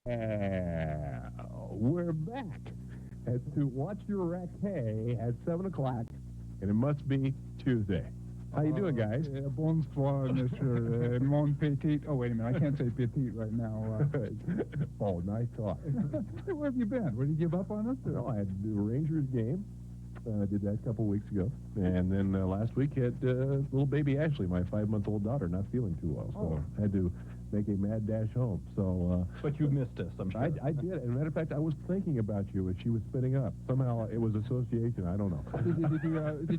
We're back to Watch Your Racket at 7 o'clock, and it must be Tuesday. How you doing, guys? Bonsoir, monsieur. Mon petit. Oh, wait a minute. I can't say petit right now. Oh, nice talk. Where have you been? Where did you give up on us? Well, I had the Rangers game. Did that a couple weeks ago. And then last week had little baby Ashley, my 5-month-old daughter, not feeling too well. So I had to make a mad dash home. So, but you missed us, I'm sure. I did. As a matter of fact, I was thinking about you as she was spinning up. Somehow it was association. I don't know. Did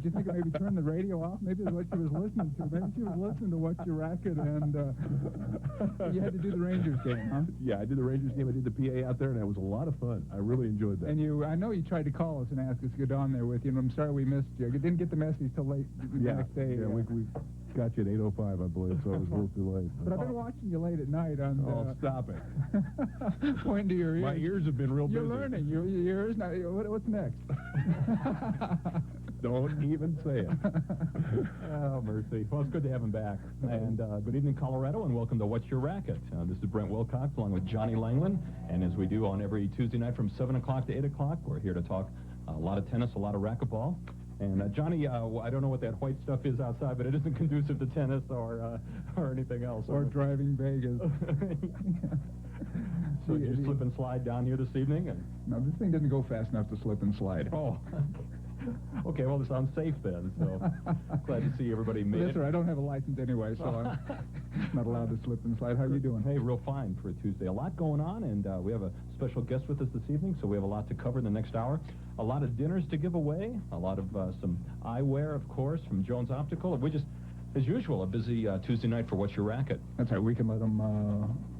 you think of maybe turn the radio off? Maybe it's what she was listening to. Maybe she was listening to Watch Your Racket, and you had to do the Rangers game, huh? Yeah, I did the Rangers game. I did the PA out there, and it was a lot of fun. I really enjoyed that. And I know you tried to call us and ask us to get on there with you, and I'm sorry we missed you. I didn't get the message till late the next day. Yeah, we got you at 8:05, I believe, so it was a little too late. But I've been watching you late at night on... stop it. Point to your ears. My ears have been real busy. You're learning. Your ears... Now, what's next? Don't even say it. Oh, mercy. Well, it's good to have him back. And good evening, Colorado, and welcome to What's Your Racket. This is Brent Wilcox along with Johnny Langley. And as we do on every Tuesday night from 7 o'clock to 8 o'clock, we're here to talk a lot of tennis, a lot of racquetball. And Johnny, I don't know what that white stuff is outside, but it isn't conducive to tennis or anything else. Or driving Vegas. So you slip and slide down here this evening? No, this thing didn't go fast enough to slip and slide. Oh. Okay, well, it sounds safe then, so glad to see everybody made it. Yes, sir, I don't have a license anyway, so I'm not allowed to slip and slide. How you doing? Hey, real fine for a Tuesday. A lot going on, and we have a special guest with us this evening, so we have a lot to cover in the next hour. A lot of dinners to give away, a lot of some eyewear, of course, from Jones Optical. We just, as usual, a busy Tuesday night for What's Your Racket. That's right. We can let them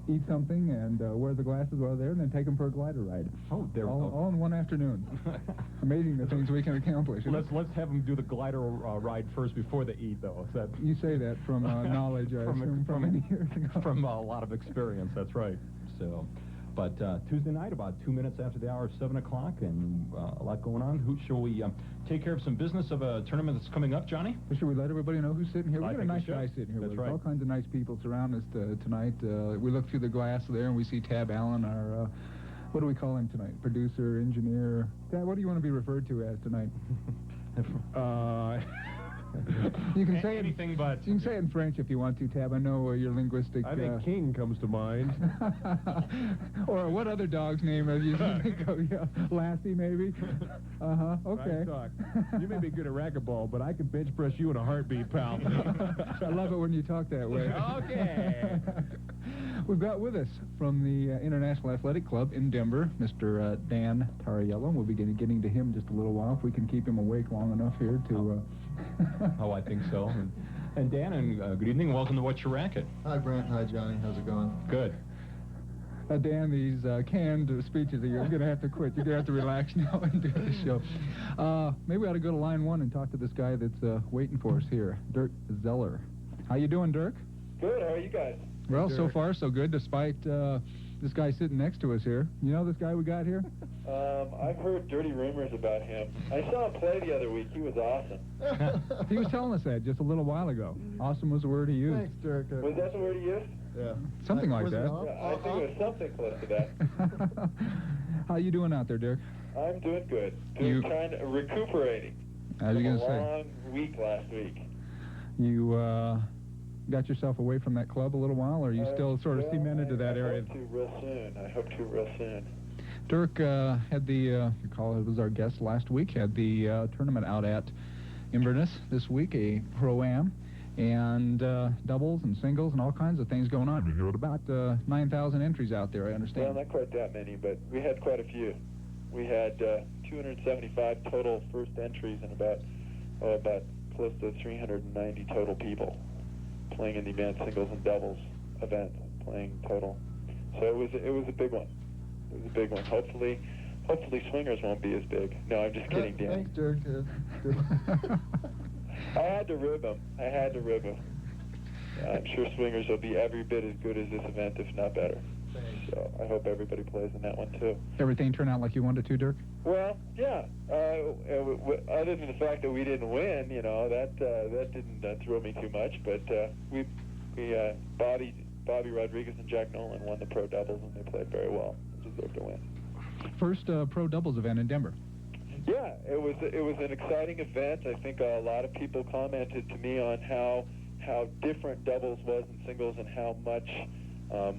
eat something and wear the glasses while they're there, and then take them for a glider ride. Oh, there we go. All in one afternoon. Amazing the things we can accomplish. Let's have them do the glider ride first before they eat, though. You say that from knowledge, I assume, from many years ago. From a lot of experience, that's right. So, but Tuesday night, about 2 minutes after the hour of 7 o'clock, and a lot going on. Shall we take care of some business of a tournament that's coming up, Johnny? Well, should we let everybody know who's sitting here? We've got a nice guy sitting here. That's right. All kinds of nice people surround us tonight. We look through the glass there, and we see Tab Allen, our, what do we call him tonight? Producer, engineer. Tab, what do you want to be referred to as tonight? You can say anything but. You can say it in French if you want to, Tab. I know your linguistic... I think King comes to mind. Or what other dog's name are you think of? Yeah, Lassie, maybe? Uh-huh, okay. Nice talk. You may be good at racquetball, but I can bench press you in a heartbeat, pal. I love it when you talk that way. Okay. We've got with us from the International Athletic Club in Denver, Mr. Dan Tauriello. We'll be getting to him in just a little while if we can keep him awake long enough here to... Oh, I think so. And Dan, and good evening. Welcome to What's Your Racket. Hi, Brent. Hi, Johnny. How's it going? Good. Dan, these canned speeches of yours, you're going to have to quit. You're going to have to relax now and do the show. Maybe we ought to go to line one and talk to this guy that's waiting for us here, Dirk Zeller. How you doing, Dirk? Good. How are you guys? Well, so far so good, despite this guy sitting next to us here. You know this guy we got here? I've heard dirty rumors about him. I saw him play the other week. He was awesome. He was telling us that just a little while ago. Awesome was the word he used. Thanks, Dirk. Was that the word he used? Yeah. Something like that. Yeah, I think it was something close to that. How you doing out there, Dirk? I'm doing good. Kind of recuperating. I was going to say. A long week last week. You got yourself away from that club a little while, or are you still sort of cemented to that area? I hope to real soon. Dirk had the, was our guest last week, had the tournament out at Inverness this week, a Pro-Am, and doubles and singles and all kinds of things going on. We had about 9,000 entries out there, I understand. Well, not quite that many, but we had quite a few. We had 275 total first entries and about close to 390 total people playing in the advanced singles and doubles event, playing total. So it was a big one. It was a big one. Hopefully swingers won't be as big. No, I'm just kidding, Dan. Thanks, Dirk. I had to rib him. I'm sure swingers will be every bit as good as this event, if not better. Thanks. So I hope everybody plays in that one, too. Everything turned out like you wanted to, Dirk? Well, yeah. Other than the fact that we didn't win, that didn't thrill me too much. But we bodied Bobby Rodriguez and Jack Nolan won the pro doubles, and they played very well. They deserved to win. First pro doubles event in Denver. Yeah, it was an exciting event. I think a lot of people commented to me on how different doubles was in singles and how much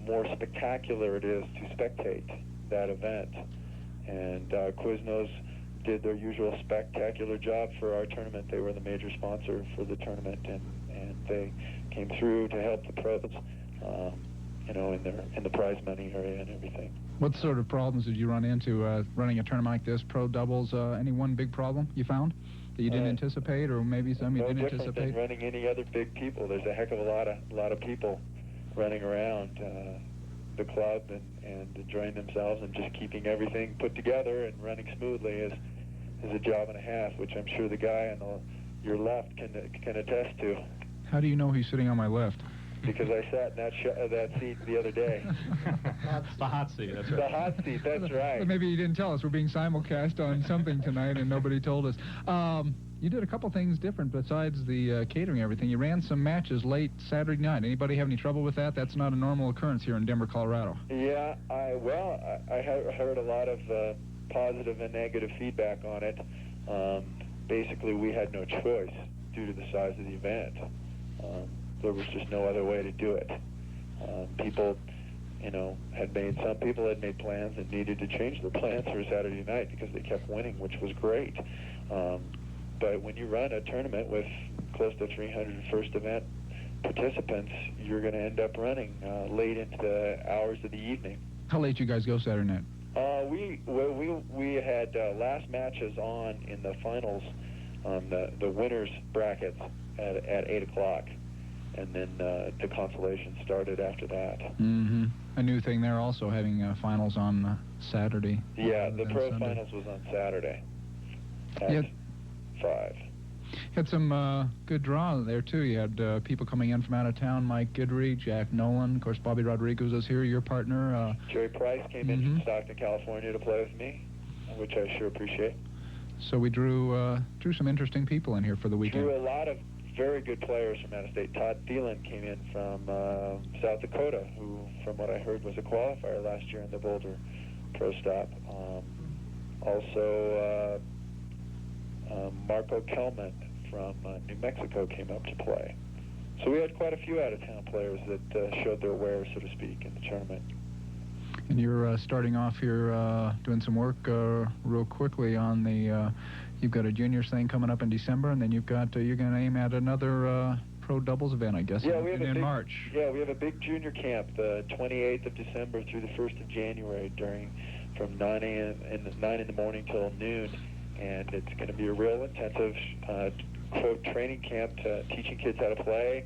more spectacular it is to spectate that event. And Quiznos did their usual spectacular job for our tournament. They were the major sponsor for the tournament, and they came through to help the pros, in the prize money area and everything. What sort of problems did you run into running a tournament like this, pro doubles? Any one big problem you found that you didn't anticipate, or maybe some you didn't anticipate? No different than running any other big people. There's a heck of a lot of people running around the club and enjoying themselves, and just keeping everything put together and running smoothly is a job and a half, which I'm sure the guy on your left can attest to. How do you know he's sitting on my left? Because I sat in that seat the other day. The hot seat, that's right. The hot seat, that's right. But maybe you didn't tell us. We're being simulcast on something tonight, and nobody told us. You did a couple things different besides the catering and everything. You ran some matches late Saturday night. Anybody have any trouble with that? That's not a normal occurrence here in Denver, Colorado. Yeah, I heard a lot of positive and negative feedback on it. Basically, we had no choice due to the size of the event. There was just no other way to do it. People, some people had made plans and needed to change their plans for Saturday night because they kept winning, which was great. But when you run a tournament with close to 300 first event participants, you're going to end up running late into the hours of the evening. How late you guys go Saturday night? We had last matches on in the finals on the winners brackets at 8 o'clock. And then the consolation started after that. Mm-hmm. A new thing there also, having finals on Saturday. Yeah, the pro Sunday. finals was on Saturday at 5. Had some good draw there, too. You had people coming in from out of town, Mike Guidry, Jack Nolan. Of course, Bobby Rodriguez was here, your partner. Jerry Price came in from Stockton, California to play with me, which I sure appreciate. So we drew some interesting people in here for the weekend. Drew a lot of very good players from out of state. Todd Thielen came in from South Dakota, who, from what I heard, was a qualifier last year in the Boulder Pro Stop. Also, Marco Kelman from New Mexico came up to play. So we had quite a few out-of-town players that showed their wares, so to speak, in the tournament. And you're starting off here doing some work real quickly on the... You've got a juniors thing coming up in December, and then you're going to aim at another pro doubles event, I guess, in March. Yeah, we have a big junior camp, the 28th of December through the 1st of January, from 9 in the morning till noon, and it's going to be a real intensive quote training camp, teaching kids how to play.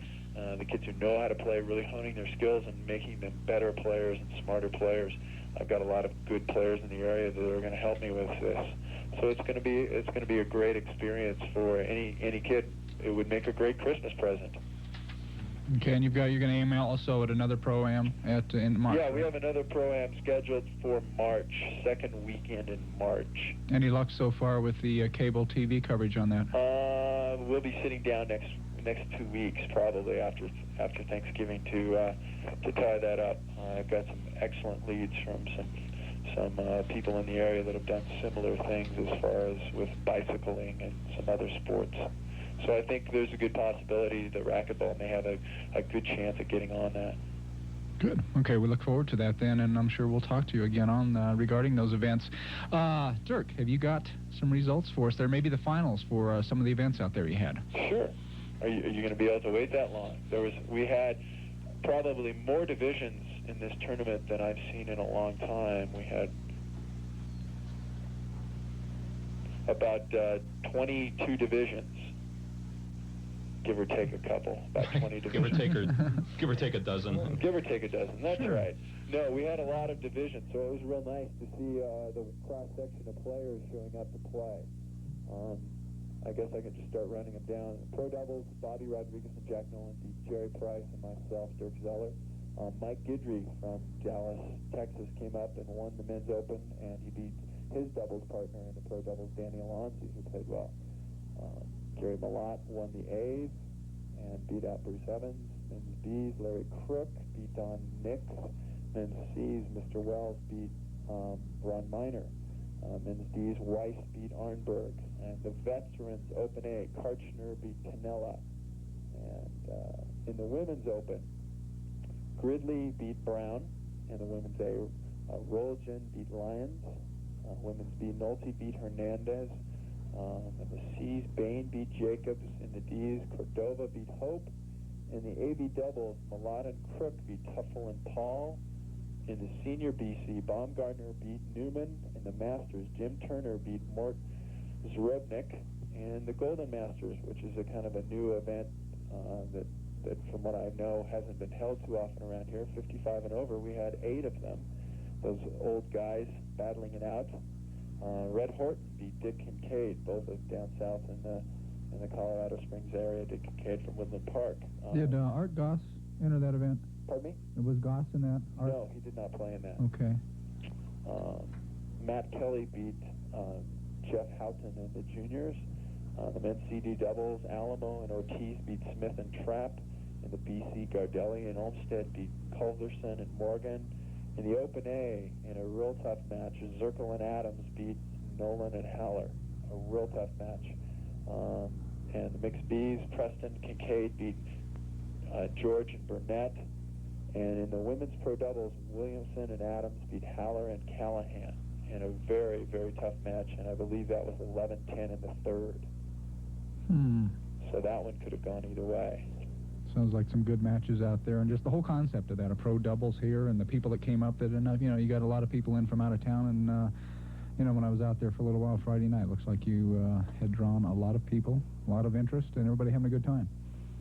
The kids who know how to play, really honing their skills and making them better players and smarter players. I've got a lot of good players in the area that are going to help me with this. So it's going to be a great experience for any kid. It would make a great Christmas present. Okay, and you're going to aim also at another pro-am in March. Yeah, we have another pro-am scheduled for March, second weekend in March. Any luck so far with the cable TV coverage on that? We'll be sitting down next 2 weeks, probably after Thanksgiving, to tie that up. I've got some excellent leads from some people in the area that have done similar things as far as with bicycling and some other sports. So I think there's a good possibility that racquetball may have a good chance at getting on that. Good. Okay, we look forward to that then, and I'm sure we'll talk to you again on regarding those events. Dirk, have you got some results for us there? Maybe the finals for some of the events out there you had. Sure. Are you going to be able to wait that long? We had probably more divisions in this tournament than I've seen in a long time. We had about 22 divisions, give or take a couple, about 20 divisions. Give or take a dozen. Give or take a dozen, that's Sure. right. No, we had a lot of divisions, so it was real nice to see the cross-section of players showing up to play. I guess I can just start running them down. Pro doubles, Bobby Rodriguez and Jack Nolan beat Jerry Price and myself, Dirk Zeller. Mike Guidry from Dallas, Texas, came up and won the men's open, and he beat his doubles partner in the pro doubles, Danny Alonzi, who played well. Gary Malott won the A's, and beat out Bruce Evans. Men's B's, Larry Crook beat Don Nix. Men's C's, Mr. Wells beat Ron Miner. Men's D's, Weiss beat Arnberg. And the Veterans Open A, Karchner beat Canella. And in the Women's Open, Gridley beat Brown. In the Women's A, Roljan beat Lyons. Women's B, Nolte beat Hernandez. In the C's, Bain beat Jacobs. In the D's, Cordova beat Hope. In the AB doubles, Malott and Crook beat Tuffle and Paul. In the Senior BC, Baumgartner beat Newman. In the Masters, Jim Turner beat Mort Zrobnik. And the Golden Masters, which is a kind of a new event that from what I know hasn't been held too often around here, 55 and over, we had 8 of them. Those old guys battling it out. Red Horton beat Dick Kincaid, both of down south in the Colorado Springs area. Dick Kincaid from Woodland Park. Did Art Goss enter that event? Pardon me? Was Goss in that? Art? No, he did not play in that. Okay. Matt Kelly beat Jeff Houghton in the juniors. The men's CD doubles, Alamo and Ortiz beat Smith and Trapp. In the BC, Gardelli and Olmsted beat Culverson and Morgan. In the Open A, in a real tough match, Zirkle and Adams beat Nolan and Haller. A real tough match. And the mixed B's, Preston Kincaid beat George and Burnett. And in the women's pro doubles, Williamson and Adams beat Haller and Callahan in a very, very tough match. And I believe that was 11-10 in the third. So that one could have gone either way. Sounds like some good matches out there, and just the whole concept of that, a pro doubles here, and the people that came up that, you got a lot of people in from out of town, and, when I was out there for a little while Friday night, looks like you had drawn a lot of people, a lot of interest, and everybody having a good time.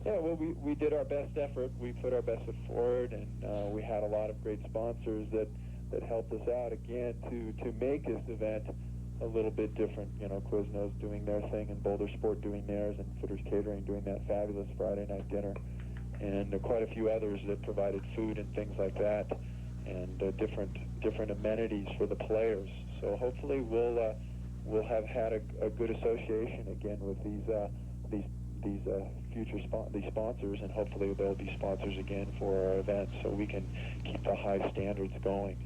Yeah, well, we did our best effort. We put our best foot forward, and we had a lot of great sponsors that helped us out, again, to make this event a little bit different. Quiznos doing their thing, and Boulder Sport doing theirs, and Footers Catering doing that fabulous Friday night dinner. And quite a few others that provided food and things like that, and different amenities for the players. So hopefully we'll have had a good association again with these future sponsors, and hopefully there'll be sponsors again for our events, so we can keep the high standards going.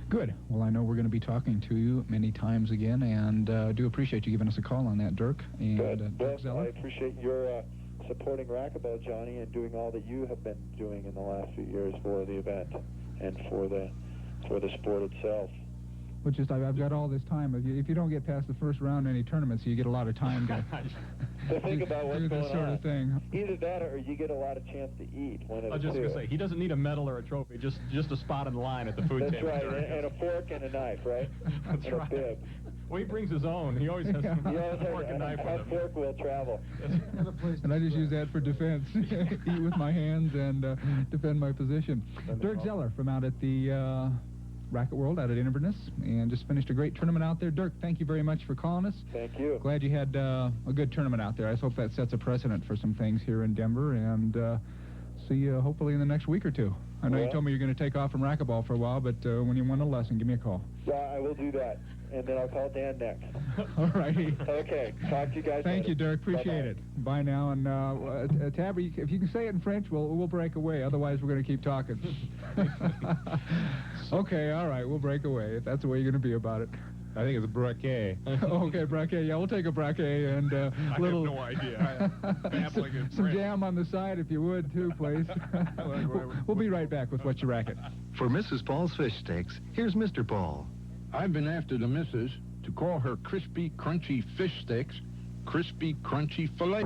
Good. Well, I know we're going to be talking to you many times again, and do appreciate you giving us a call on that, Dirk. And Good. Dirk Well, Zeller. I appreciate your supporting racquetball, Johnny, and doing all that you have been doing in the last few years for the event and for the sport itself. But just I've got all this time. If you don't get past the first round in any tournaments, you get a lot of time to think about what's do going this sort on. of thing. Either that, or you get a lot of chance to eat. One of I was the just two. going to say, he doesn't need a medal or a trophy, just a spot in line at the food That's table. right, and a fork and a knife, right? That's and right. a bib. Well, he brings his own. He always has Yeah. some You always have fork and knife with a him. fork will travel. And I just use that for defense. Eat with my hands and defend my position. Dirk Zeller from out at the Racket World out at Inverness, and just finished a great tournament out there. Dirk, thank you very much for calling us. Thank you. Glad you had a good tournament out there. I hope that sets a precedent for some things here in Denver, and see you hopefully in the next week or two. I know you told me you're going to take off from racquetball for a while, but when you want a lesson, give me a call. Yeah, I will do that, and then I'll call Dan next. All righty. Okay, talk to you guys Thank later. you, Dirk. Appreciate Bye-bye. it. Bye now. And Tabby, if you can say it in French, we'll break away. Otherwise, we're going to keep talking. Okay, all right, we'll break away if that's the way you're going to be about it. I think it's braquet. Okay, braquet. Yeah, we'll take a braquet and I little. have no idea. Babbling in some French. jam on the side, if you would, too, please. We'll be right back with What's Your Racket. For Mrs. Paul's fish steaks, here's Mr. Paul. I've been after the missus to call her crispy, crunchy fish sticks crispy, crunchy filet.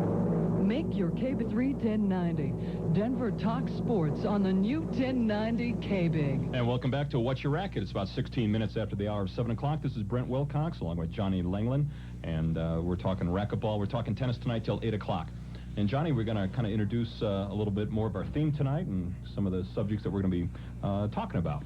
Make your KB3 1090. Denver talks sports on the new 1090 KBIG. And welcome back to What's Your Racket. It's about 16 minutes after the hour of 7 o'clock. This is Brent Wilcox along with Johnny Langley, and we're talking racquetball. We're talking tennis tonight till 8 o'clock. And Johnny, we're going to kind of introduce a little bit more of our theme tonight and some of the subjects that we're going to be talking about.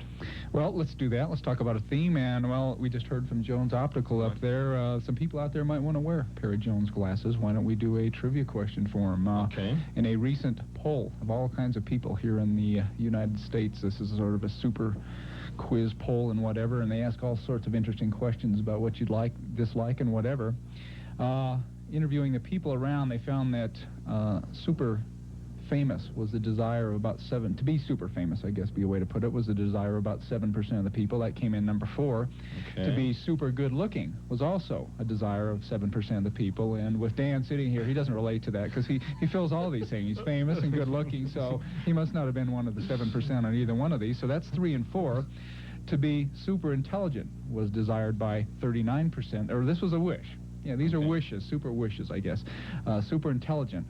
Well, let's do that. Let's talk about a theme. And, well, we just heard from Jones Optical up there. Some people out there might want to wear a pair of Jones glasses. Why don't we do a trivia question for them? Okay. In a recent poll of all kinds of people here in the United States, this is sort of a super quiz poll and whatever, and they ask all sorts of interesting questions about what you'd like, dislike, and whatever. Interviewing the people around, they found that super famous was the desire of about to be super famous, I guess be a way to put it, was the desire of about 7% of the people. That came in number 4. Okay. To be super good looking was also a desire of 7% of the people. And with Dan sitting here, he doesn't relate to that because he fills all these things. He's famous and good looking, so he must not have been one of the 7% on either one of these. So that's 3 and 4. To be super intelligent was desired by 39%, or this was a wish. Yeah, these are wishes, super wishes, I guess. Super intelligent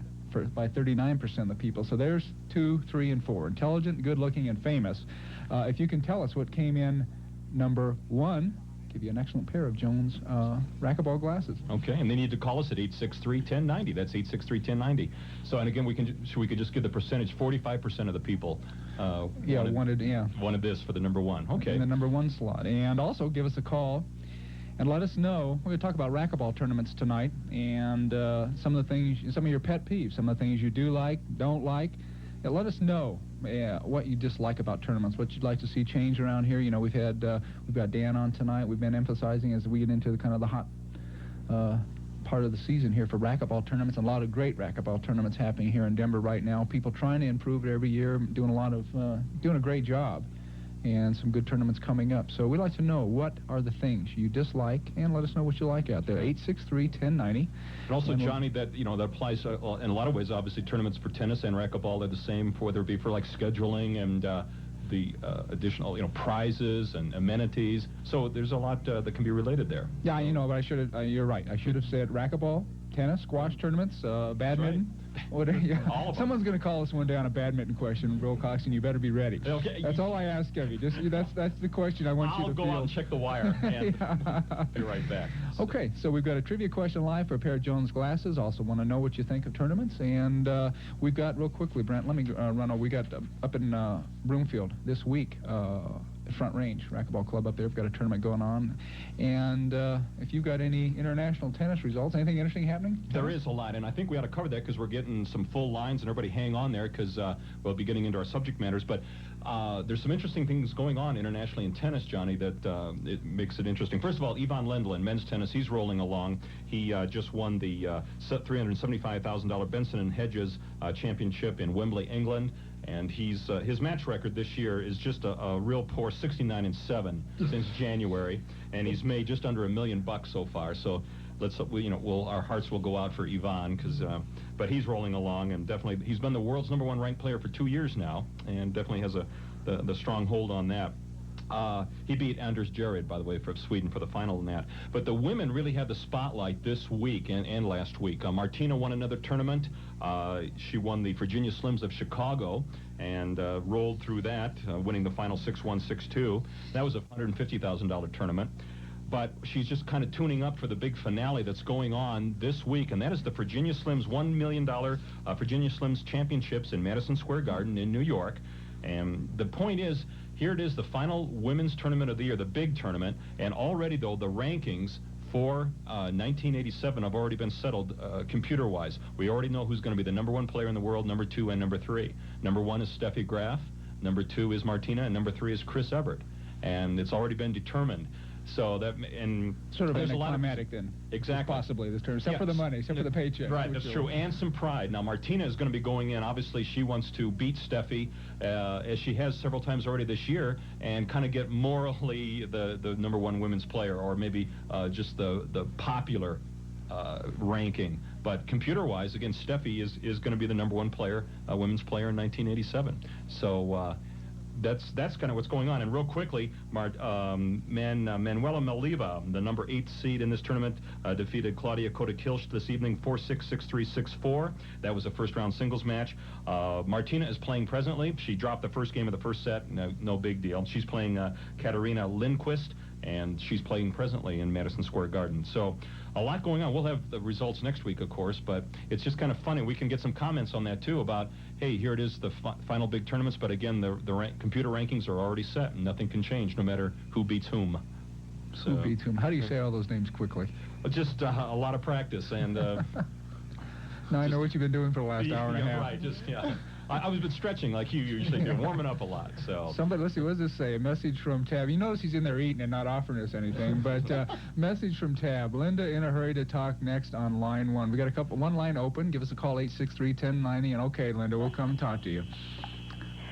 by 39% of the people. So there's 2, 3, and 4. Intelligent, good-looking, and famous. If you can tell us what came in number 1, give you an excellent pair of Jones racquetball glasses. Okay, and they need to call us at 863-1090. That's 863-1090. So, and again, we could just give the percentage. 45% of the people wanted this for the number 1. Okay. In the number 1 slot. And also give us a call and let us know. We're going to talk about racquetball tournaments tonight and some of your pet peeves, some of the things you do like, don't like. Yeah, let us know what you dislike about tournaments, what you'd like to see change around here. You know, we've got Dan on tonight. We've been emphasizing as we get into kind of the hot part of the season here for racquetball tournaments. A lot of great racquetball tournaments happening here in Denver right now. People trying to improve it every year, doing a great job. And some good tournaments coming up. So we'd like to know what are the things you dislike, and let us know what you like out there. 863-1090. And also, Johnny, that applies in a lot of ways. Obviously, tournaments for tennis and racquetball are the same, whether it be for like scheduling and the additional prizes and amenities. So there's a lot that can be related there. Yeah, but I should have. You're right. I should have said racquetball, tennis, squash tournaments, badminton. All of them. Someone's going to call us one day on a badminton question, Wilcox, and you better be ready. Okay. That's all I ask of you. That's the question I want you to I'll go out and check the wire and be right back. Okay, so we've got a trivia question live for a pair of Jones glasses. Also want to know what you think of tournaments. And we've got, real quickly, Brent, let me run over. We got up in Broomfield this week, Front Range Racquetball Club up there. We've got a tournament going on. And if you've got any international tennis results, anything interesting happening? There is a lot, and I think we ought to cover that because we're getting some full lines, and everybody hang on there because we'll be getting into our subject matters. But there's some interesting things going on internationally in tennis, Johnny, that it makes it interesting. First of all, Ivan Lendl in men's tennis, he's rolling along. He just won the $375,000 Benson & Hedges championship in Wembley, England. And his match record this year is just a real poor 69-7 since January, and he's made just under $1 million so far. So let's our hearts will go out for Ivan but he's rolling along, and definitely he's been the world's #1 ranked player for 2 years now, and definitely has the strong hold on that. He beat Anders Jared, by the way, from Sweden for the final in that. But the women really had the spotlight this week and last week. Martina won another tournament. She won the Virginia Slims of Chicago and rolled through that, winning the final 6-1, 6-2. That was a $150,000 tournament. But she's just kind of tuning up for the big finale that's going on this week, and that is the Virginia Slims $1 million Virginia Slims Championships in Madison Square Garden in New York. And the point is, here it is, the final women's tournament of the year, the big tournament, and already, though, the rankings for 1987 have already been settled computer-wise. We already know who's going to be the #1 player in the world, #2, and #3. #1 is Steffi Graf, #2 is Martina, and #3 is Chris Evert. And it's already been determined. So that, and sort of anticlimactic then. Exactly. Possibly this term, except for the money, except for the paycheck. Right, that's true, and some pride. Now, Martina is going to be going in. Obviously, she wants to beat Steffi, as she has several times already this year, and kind of get morally the #1 women's player, or maybe just the popular ranking. But computer-wise, again, Steffi is going to be the #1 player, women's player in 1987. So. That's kind of what's going on. And real quickly, Manuela Maliva, the #8 seed in this tournament, defeated Claudia Kota-Kilsch this evening, 4-6, 6-3, 6-4. That was a first-round singles match. Martina is playing presently. She dropped the first game of the first set. No big deal. She's playing Katarina Lindquist, and she's playing presently in Madison Square Garden. So a lot going on. We'll have the results next week, of course, but it's just kind of funny. We can get some comments on that, too, about, hey, here it is, the final big tournaments, but again, the computer rankings are already set, and nothing can change no matter who beats whom. So, who beats whom? How do you say all those names quickly? Just a lot of practice, and Now I know what you've been doing for the last hour and a half. Right, I was been stretching like you usually do, warming up a lot, so. Somebody, let's see, what does this say? A message from Tab. You notice he's in there eating and not offering us anything, but message from Tab. Linda in a hurry to talk next on line 1. We got one line open. Give us a call, 863-1090, and okay, Linda, we'll come and talk to you.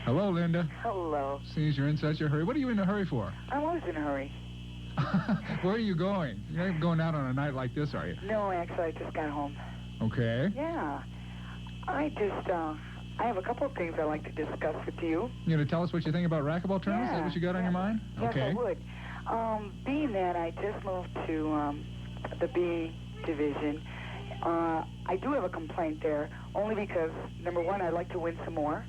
Hello, Linda. Hello. Seems you're in such a hurry. What are you in a hurry for? I'm always in a hurry. Where are you going? You're not going out on a night like this, are you? No, actually, I just got home. Okay. Yeah. I have a couple of things I'd like to discuss with you. You going to tell us what you think about racquetball tournaments? Is that what you got on your mind? Yes, Okay. I would. Being that I just moved to the B division, I do have a complaint there, only because, number one, I'd like to win some more.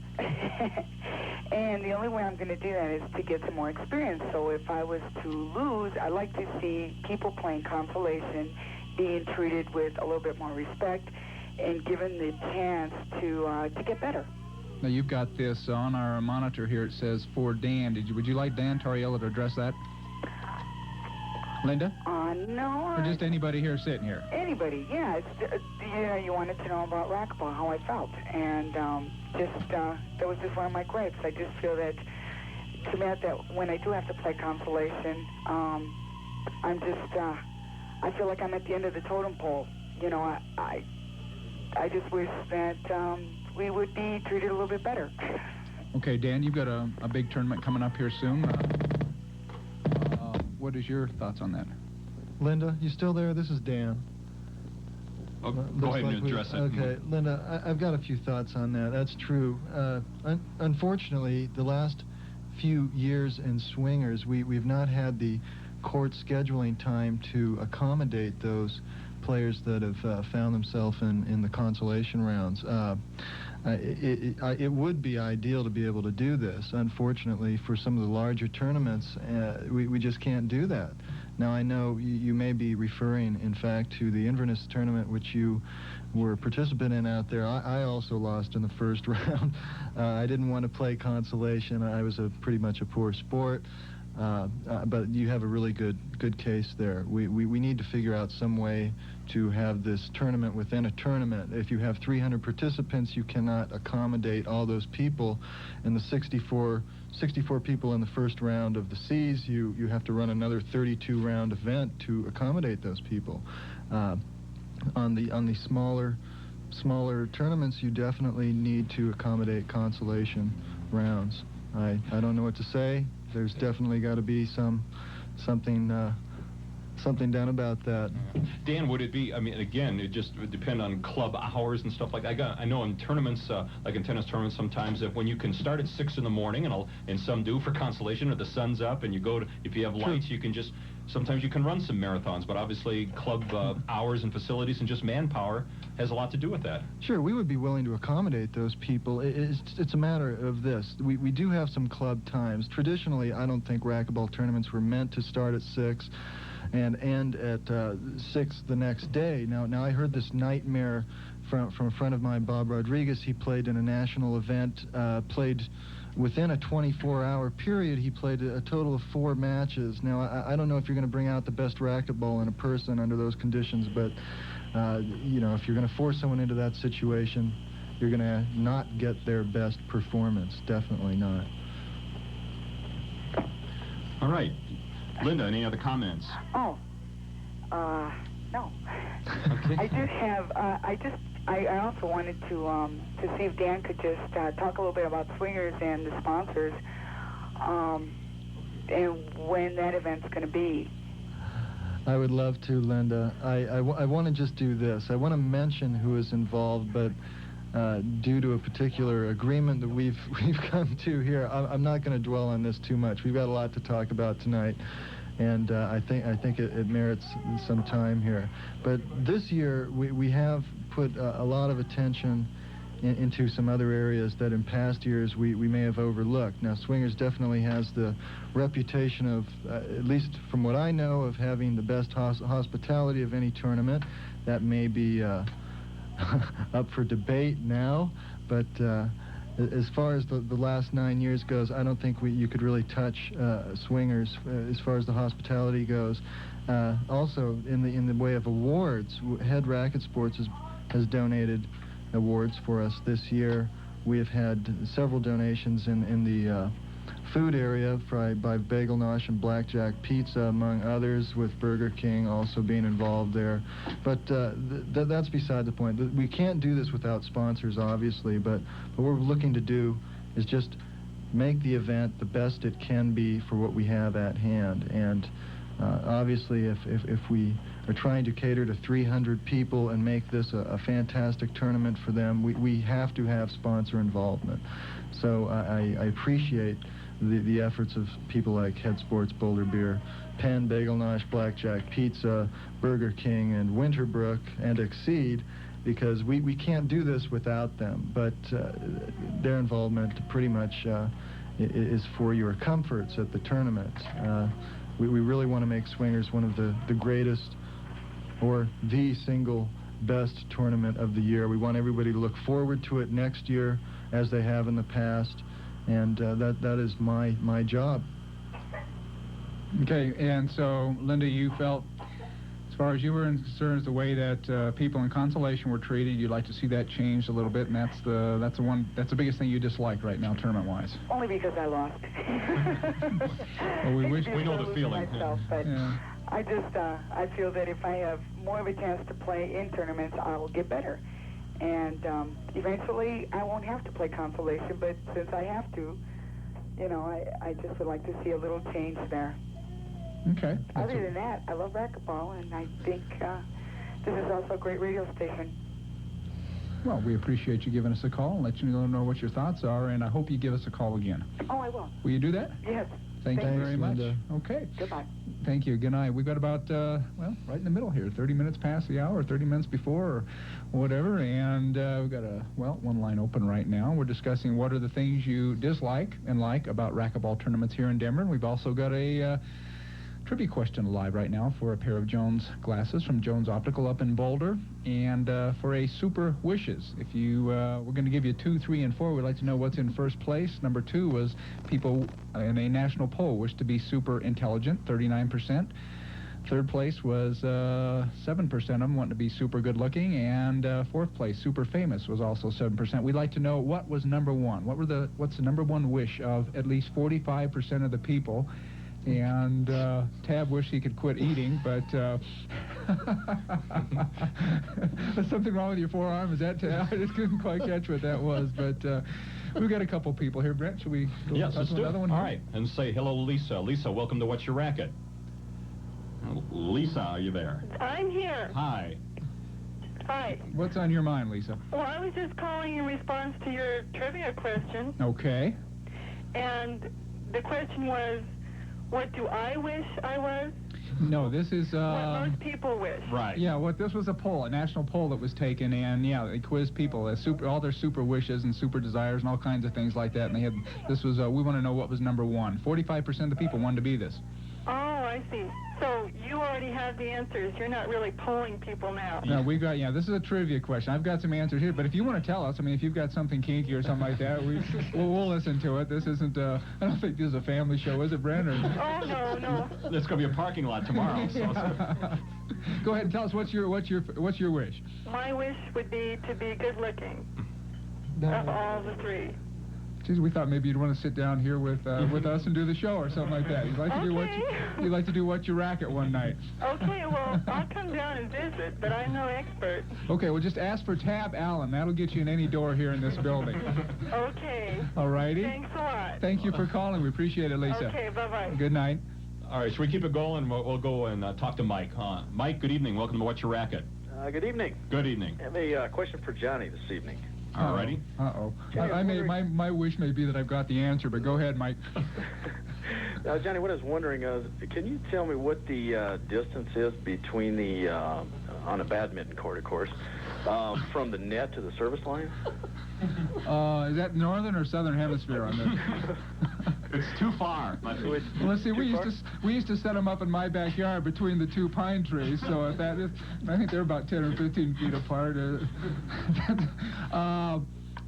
And the only way I'm going to do that is to get some more experience. So if I was to lose, I'd like to see people playing consolation being treated with a little bit more respect and given the chance to get better. Now, you've got this on our monitor here. It says, for Dan. Would you like Dan Tauriello to address that? Linda? No. Or just anybody here sitting here? Anybody, yeah. It's, you wanted to know about racquetball, how I felt. And that was just one of my gripes. I just feel that, to me, that when I do have to play consolation, I feel like I'm at the end of the totem pole. You know, I just wish that we would be treated a little bit better. Okay, Dan, you've got a big tournament coming up here soon. What is your thoughts on that? Linda, you still there? This is Dan. Oh, go ahead and address it. Okay, Linda, I've got a few thoughts on that. That's true. Unfortunately, the last few years in swingers, we've not had the court scheduling time to accommodate those players that have found themselves in the consolation rounds. It would be ideal to be able to do this. Unfortunately, for some of the larger tournaments, we just can't do that. Now, I know you may be referring, in fact, to the Inverness tournament, which you were a participant in out there. I also lost in the first round. I didn't want to play consolation. I was pretty much a poor sport. But you have a really good case there. We need to figure out some way to have this tournament within a tournament. If you have 300 participants, you cannot accommodate all those people. And the 64 people in the first round of the C's, you have to run another 32-round event to accommodate those people. On the smaller tournaments, you definitely need to accommodate consolation rounds. I don't know what to say. There's definitely got to be something done about that. Dan, would it be, I mean, again, it just would depend on club hours and stuff like that. I know in tournaments, like in tennis tournaments sometimes, that when you can start at 6 in the morning, and some do for consolation, or the sun's up, and you go to, if you have lights, you can just, sometimes you can run some marathons, but obviously club hours and facilities and just manpower has a lot to do with that. Sure, we would be willing to accommodate those people. It's a matter of this. We do have some club times. Traditionally, I don't think racquetball tournaments were meant to start at 6 and end at 6 the next day. Now I heard this nightmare from a friend of mine, Bob Rodriguez. He played in a national event, played within a 24-hour period. He played a total of 4 matches. Now, I don't know if you're going to bring out the best racquetball in a person under those conditions, but you know, if you're going to force someone into that situation, you're going to not get their best performance. Definitely not. All right. Linda, any other comments? Oh, no. Okay. I did have, I also wanted to see if Dan could just talk a little bit about swingers and the sponsors, and when that event's going to be. I would love to, Linda. I want to just do this. I want to mention who is involved, but due to a particular agreement that we've come to here, I'm not going to dwell on this too much. We've got a lot to talk about tonight, and I think it merits some time here. But this year, we have put a lot of attention into some other areas that in past years we may have overlooked. Now, Swingers definitely has the reputation of, at least from what I know, of having the best hospitality of any tournament. That may be up for debate now, but as far as the last 9 years goes, I don't think you could really touch Swingers as far as the hospitality goes. Also, in the way of awards, Head Racket Sports has has donated awards for us this year. We have had several donations in the food area by Bagel Nosh and Blackjack Pizza, among others, with Burger King also being involved there. But that's beside the point. We can't do this without sponsors, obviously, but what we're looking to do is just make the event the best it can be for what we have at hand. And obviously, if we are trying to cater to 300 people and make this a fantastic tournament for them, we have to have sponsor involvement. So I appreciate the efforts of people like Head Sports, Boulder Beer, Penn, Bagel Nosh, Blackjack Pizza, Burger King, and Winterbrook, and Exceed, because we can't do this without them. But their involvement pretty much is for your comforts at the tournament. We really want to make Swingers one of the greatest, or the single best tournament of the year. We want everybody to look forward to it next year as they have in the past. And that is my job. Okay, and so, Linda, you felt, as far as you were concerned, the way that people in consolation were treated, you'd like to see that changed a little bit, and that's the biggest thing you dislike right now, tournament-wise. Only because I lost. Well, we know the feeling. Myself, but yeah. I feel that if I have more of a chance to play in tournaments, I will get better. And eventually, I won't have to play consolation, but since I have to, I just would like to see a little change there. Okay. Other than that, I love racquetball, and I think this is also a great radio station. Well, we appreciate you giving us a call and let you know what your thoughts are, and I hope you give us a call again. Oh, I will. Will you do that? Yes. Thank you very much. Linda. Okay. Goodbye. Thank you. Good night. We've got about, right in the middle here, 30 minutes past the hour, 30 minutes before, or whatever, and we've got one line open right now. We're discussing what are the things you dislike and like about racquetball tournaments here in Denver, and we've also got a trivia question live right now for a pair of Jones glasses from Jones Optical up in Boulder, and for a Super Wishes. If you, we're going to give you 2, 3, and 4. We'd like to know what's in first place. Number 2 was people in a national poll wish to be super intelligent, 39%. Third place was 7% of them wanting to be super good looking, and fourth place, super famous, was also 7%. We'd like to know what was number 1. What's the number 1 wish of at least 45% of the people? And Tab wished he could quit eating, but there's something wrong with your forearm. Is that Tab? I just couldn't quite catch what that was, but we've got a couple people here. Brent, should we go yes, let's do another it. one? All right, and say hello, Lisa. Lisa, welcome to What's Your Racket? Lisa, are you there? I'm here. Hi. Hi. What's on your mind, Lisa? Well, I was just calling in response to your trivia question. Okay. And the question was, what do I wish I was? No, this is... what most people wish. Right. Yeah, this was a poll, a national poll that was taken, and yeah, they quizzed people, all their super wishes and super desires and all kinds of things like that, and they had, this was, we want to know what was number 1. 45% of the people wanted to be this. Oh, I see. So you already have the answers. You're not really polling people now. No, we got, this is a trivia question. I've got some answers here, but if you want to tell us, if you've got something kinky or something like that, we'll listen to it. This isn't, I don't think this is a family show, is it, Brent? Or... Oh, no. There's going to be a parking lot tomorrow. So. Go ahead and tell us what's your wish. My wish would be to be good looking. Of all the 3. Geez, we thought maybe you'd want to sit down here with us and do the show or something like that. You'd like to do What's Your Racket one night. Okay, well, I'll come down and visit, but I'm no expert. Okay, well, just ask for Tab Allen. That'll get you in any door here in this building. Okay. All righty. Thanks a lot. Thank you for calling. We appreciate it, Lisa. Okay, bye-bye. Good night. All right, should we keep it going? We'll go and talk to Mike. Mike, good evening. Welcome to What's Your Racket. Good evening. Good evening. I have a question for Johnny this evening. All righty. Uh-oh. Johnny, my wish may be that I've got the answer, but go ahead, Mike. Now, Johnny, what I was wondering can you tell me what the distance is between the, on a badminton court, of course, from the net to the service line? Is that northern or southern hemisphere on this? It's too far. Well, let's see. We used to set them up in my backyard between the 2 pine trees. So if that is, I think they're about 10 or 15 feet apart.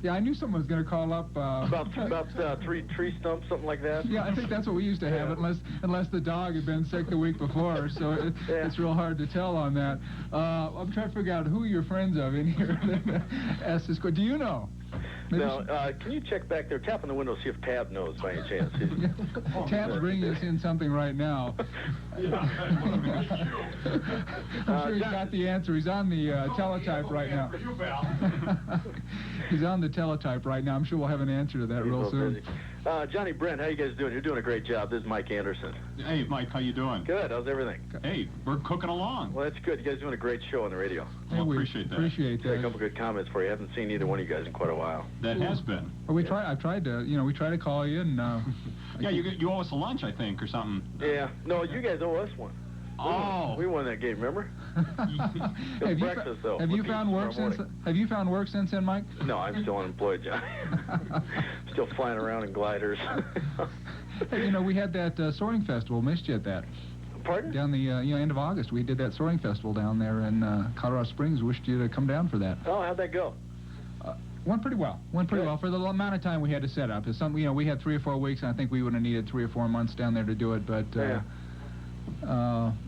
Yeah, I knew someone was going to call up. About tree stumps, something like that. Yeah, I think that's what we used to have, unless the dog had been sick the week before, so it's real hard to tell on that. I'm trying to figure out who your friends of in here. Ask this question. Do you know? Now, can you check back there, tap on the window, see if Tab knows by any chance? Tab's bringing us in something right now. I'm sure he's got the answer. He's on the teletype right now. He's on the teletype right now. I'm sure we'll have an answer to that real soon. Johnny, Brent, how you guys doing? You're doing a great job. This is Mike Anderson. Hey, Mike, how you doing? Good. How's everything? Hey, we're cooking along. Well, that's good. You guys are doing a great show on the radio. Hey, we appreciate that. Appreciate that. A couple good comments for you. I haven't seen either one of you guys in quite a while. That has been. Well, I've tried to, we try to call you and. Yeah, you owe us a lunch, I think, or something. Yeah. No, you guys owe us one. Oh. We won that game, remember? Have you found work since then, Mike? No, I'm still unemployed, Johnny. Still flying around in gliders. Hey, we had that soaring festival. Missed you at that. Pardon? Down the end of August, we did that soaring festival down there in Colorado Springs. Wished you to come down for that. Oh, how'd that go? Went pretty well. For the amount of time we had to set up. It's something, we had 3 or 4 weeks, and I think we would have needed 3 or 4 months down there to do it. But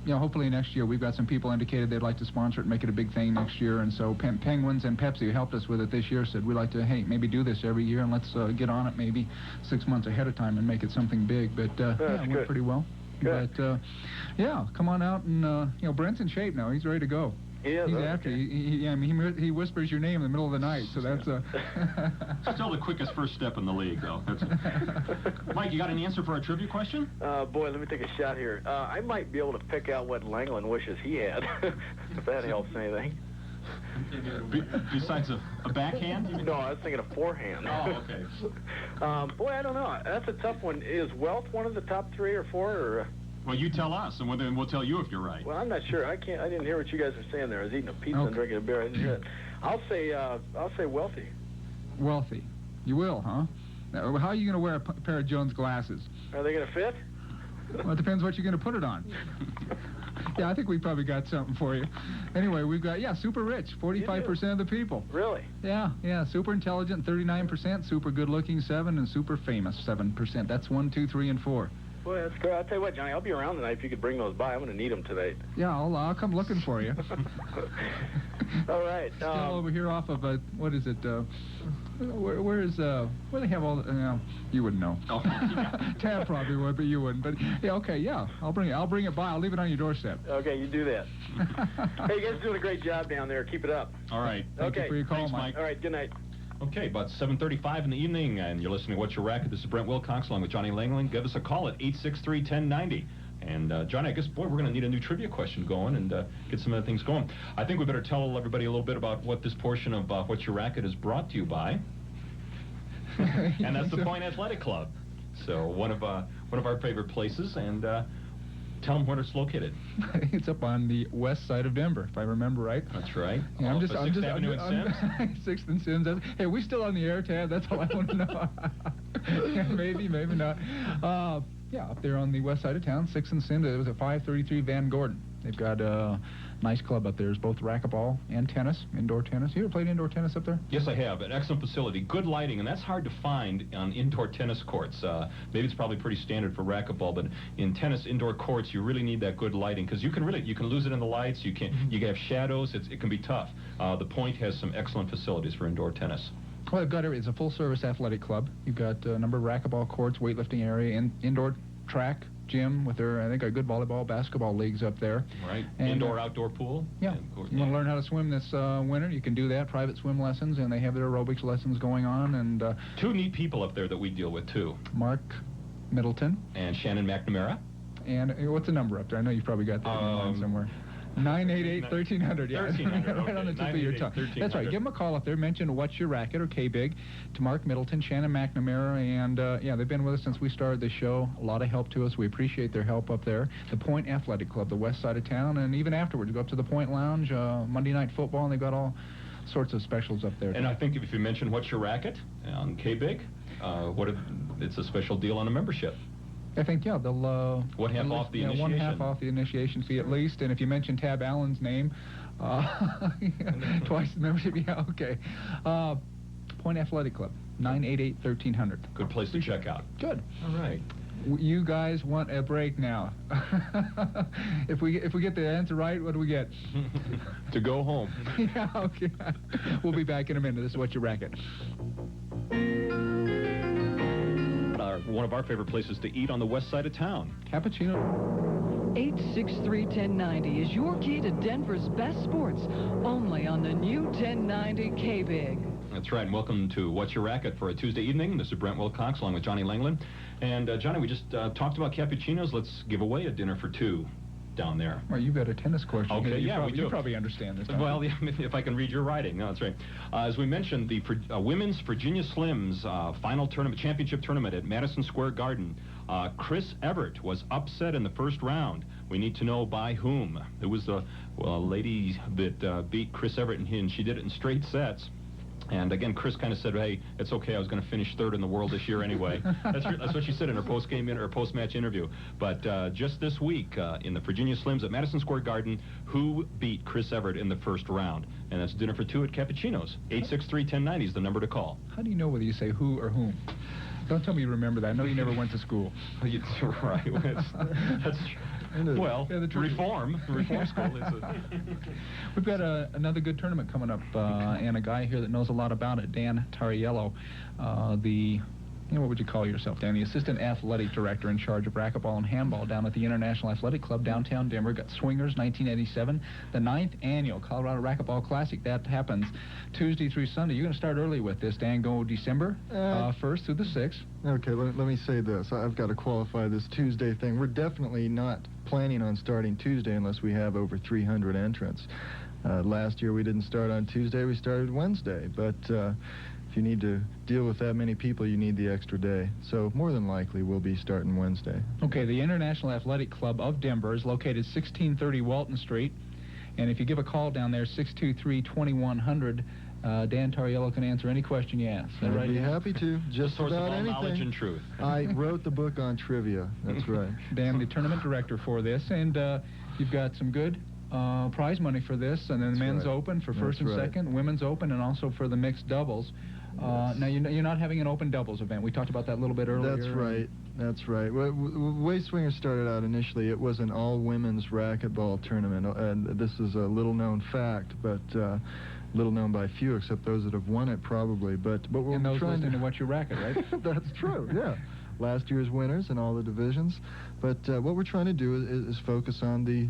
hopefully next year we've got some people indicated they'd like to sponsor it and make it a big thing next year. And so Penguins and Pepsi, who helped us with it this year, said we'd like to maybe do this every year and let's get on it maybe 6 months ahead of time and make it something big. But it went pretty well. Good. But come on out and Brent's in shape now. He's ready to go. He's after. He whispers your name in the middle of the night, so that's still the quickest first step in the league, though. Mike, you got an answer for our trivia question? Boy, let me take a shot here. I might be able to pick out what Langley wishes he had, if that helps anything. Besides a backhand? No, I was thinking a forehand. Oh, okay. Boy, I don't know. That's a tough one. Is Welton one of the top 3 or 4, or? Well, you tell us, and then we'll tell you if you're right. Well, I'm not sure. I didn't hear what you guys were saying there. I was eating a pizza and drinking a beer. I didn't hear it. I'll say Wealthy. Wealthy. You will, huh? Now, how are you going to wear a pair of Jones glasses? Are they going to fit? Well, it depends what you're going to put it on. Yeah, I think we probably got something for you. Anyway, we've got, super rich, 45% of the people. Really? Yeah, super intelligent, 39%, super good-looking, 7%, and super famous, 7%. That's 1, 2, 3, and 4. Boy, that's great. I'll tell you what, Johnny, I'll be around tonight if you could bring those by. I'm going to need them tonight. Yeah, I'll come looking for you. All right. Still over here off of, what is it, where they have all the, you wouldn't know. Oh, yeah. Tab probably would, but you wouldn't. But, I'll bring it by. I'll leave it on your doorstep. Okay, you do that. Hey, you guys are doing a great job down there. Keep it up. All right. Thank you for your call, Thanks, Mike. All right, good night. Okay, about 7:35 in the evening, and you're listening to What's Your Racket. This is Brent Wilcox along with Johnny Langley. Give us a call at 863-1090. And, Johnny, I guess, we're going to need a new trivia question going and get some other things going. I think we better tell everybody a little bit about what this portion of What's Your Racket is brought to you by. And that's the Point Athletic Club. So one of our favorite places, and tell them where it's located. It's up on the west side of Denver, if I remember right. That's right. Yeah, I'm 6th Avenue and Sims? 6th and Sims. Hey, are we still on the air, Tab? That's all I want to know. Maybe not. Up there on the west side of town, 6th and Sims. It was at 533 Van Gordon. They've got a nice club up there. There's both racquetball and tennis, indoor tennis. You ever played indoor tennis up there? Yes, I have. An excellent facility, good lighting, and that's hard to find on indoor tennis courts. Maybe it's probably pretty standard for racquetball, but in tennis indoor courts, you really need that good lighting because you can lose it in the lights. You have shadows. It can be tough. The Point has some excellent facilities for indoor tennis. Well, they've got it's a full-service athletic club. You've got a number of racquetball courts, weightlifting area, and indoor track, gym with their, I think, a good volleyball, basketball leagues up there. Right. And, indoor, outdoor pool. Yeah. You want to learn how to swim this winter, you can do that. Private swim lessons, and they have their aerobics lessons going on. And 2 neat people up there that we deal with, too. Mark Middleton. And Shannon McNamara. And what's the number up there? I know you've probably got that in line somewhere. 988-1300, yeah. 1300, right on the tip of your tongue. That's right. Give them a call up there. Mention What's Your Racket or KBIG to Mark Middleton, Shannon McNamara, and they've been with us since we started the show. A lot of help to us. We appreciate their help up there. The Point Athletic Club, the west side of town, and even afterwards, go up to the Point Lounge, Monday Night Football, and they've got all sorts of specials up there. And I think if you mention What's Your Racket on KBIG, it's a special deal on a membership. I think, they'll... 1/2 off the initiation. 1/2 off the initiation fee at least. And if you mention Tab Allen's name, twice the membership, okay. Point Athletic Club, 988-1300. Good place to check out. Good. All right. You guys want a break now. If we get the answer right, what do we get? To go home. Yeah, okay. We'll be back in a minute. This is What's Your Racket. One of our favorite places to eat on the west side of town. Cappuccino. 863-1090 is your key to Denver's best sports, only on the new 1090 KBIG. That's right, and welcome to What's Your Racket for a Tuesday evening. This is Brent Wilcox along with Johnny Langley. And Johnny, we just talked about cappuccinos. Let's give away a dinner for two down there. Well, you've got a tennis court. Okay, we do. You probably understand this. Well, yeah, if I can read your writing. No, that's right. As we mentioned, the Women's Virginia Slims final tournament, championship tournament at Madison Square Garden. Chris Everett was upset in the first round. We need to know by whom. It was the lady that beat Chris Everett, and she did it in straight sets. And again, Chris kind of said, "Hey, it's okay. I was going to finish third in the world this year anyway." That's what she said in her post-match interview. But just this week in the Virginia Slims at Madison Square Garden, who beat Chris Everett in the first round? And that's dinner for two at Cappuccino's. 863-1090 is the number to call. How do you know whether you say who or whom? Don't tell me you remember that. I know you never went to school. Right. That's well, yeah, reform school. We've got another good tournament coming up, and a guy here that knows a lot about it, Dan Tauriello, what would you call yourself, Dan? The assistant athletic director in charge of racquetball and handball down at the International Athletic Club downtown Denver. Got Swingers 1987, the 9th annual Colorado Racquetball Classic. That happens Tuesday through Sunday. You're going to start early with this, Dan. Go December 1st through the 6th. Okay, let me say this. I've got to qualify this Tuesday thing. We're definitely not planning on starting Tuesday unless we have over 300 entrants. Last year we didn't start on Tuesday. We started Wednesday, but if you need to deal with that many people, you need the extra day. So more than likely, we'll be starting Wednesday. Okay, the International Athletic Club of Denver is located 1630 Welton Street. And if you give a call down there, 623-2100, Dan Tauriello can answer any question you ask. I'd be happy to. Just source about of all anything. Knowledge and truth. I wrote the book on trivia. That's right. Dan, the tournament director for this. And you've got some good prize money for this, and then the men's open for first and second, women's open, and also for the mixed doubles. Now, you're not having an open doubles event. We talked about that a little bit earlier. That's right. That's right. Well, the way Swingers started out initially, it was an all-women's racquetball tournament, and this is a little-known fact, but little known by few, except those that have won it probably. But what we're trying to What's Your Racket, right? That's true. Yeah. Last year's winners in all the divisions. But what we're trying to do is focus on the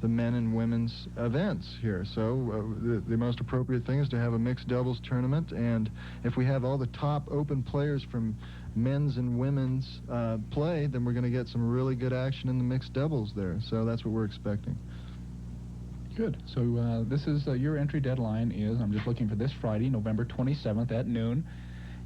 men and women's events here. So the most appropriate thing is to have a mixed doubles tournament, and if we have all the top open players from men's and women's play, then we're going to get some really good action in the mixed doubles there. So that's what we're expecting. Good. So this is your entry deadline is, I'm just looking for this Friday, November 27th at noon.